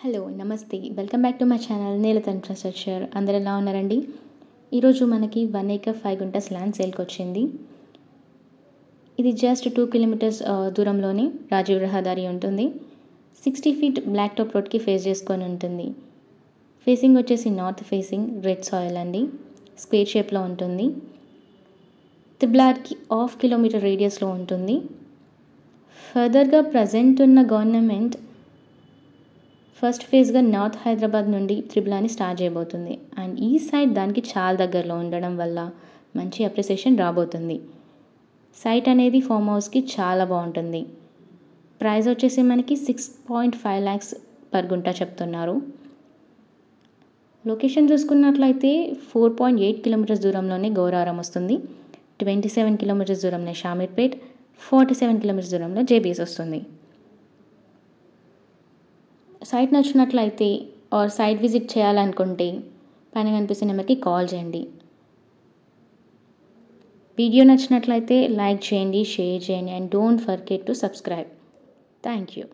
Hello నమస్తే welcome back to my channel Neelatha infrastructure. అందరు ఎలా ఉన్నారండి? ఈరోజు మనకి 1 acre 5 గుంటస్ ల్యాండ్ సేల్కి వచ్చింది. ఇది జస్ట్ 2 కిలోమీటర్స్ దూరంలోనే రాజీవ్ రహదారి ఉంటుంది. 60 feet బ్లాక్ టాప్ రోడ్కి ఫేస్ చేసుకొని ఉంటుంది. ఫేసింగ్ వచ్చేసి నార్త్ ఫేసింగ్ రెడ్ సాయిల్ అండి. స్క్వేర్ షేప్లో ఉంటుంది. తిబ్లార్కి 1/2 kilometer రేడియస్లో ఉంటుంది. ఫర్దర్గా ప్రజెంట్ ఉన్న గవర్నమెంట్ ఫస్ట్ ఫేజ్గా నార్త్ హైదరాబాద్ నుండి త్రిబులాని స్టార్ట్ చేయబోతుంది. అండ్ ఈ సైట్ దానికి చాలా దగ్గరలో ఉండడం వల్ల మంచి అప్రిసియేషన్ రాబోతుంది. సైట్ అనేది ఫామ్ హౌస్కి చాలా బాగుంటుంది. ప్రైస్ వచ్చేసి మనకి 6.5 lakhs పర్ గుంట చెప్తున్నారు. లొకేషన్ చూసుకున్నట్లయితే 4.8 kilometers దూరంలోనే గౌరారం వస్తుంది. 27 kilometers దూరంలో షామీర్పేట్, 47 kilometers దూరంలో జేబీఎస్ వస్తుంది. సైట్ నచ్చినట్లయితే ఆర్ సైట్ విజిట్ చేయాలనుకుంటే పైన కనిపిస్తున్న నెంబర్కి కాల్ చేయండి. వీడియో నచ్చినట్లయితే లైక్ చేయండి, షేర్ చేయండి and don't forget to subscribe. Thank you.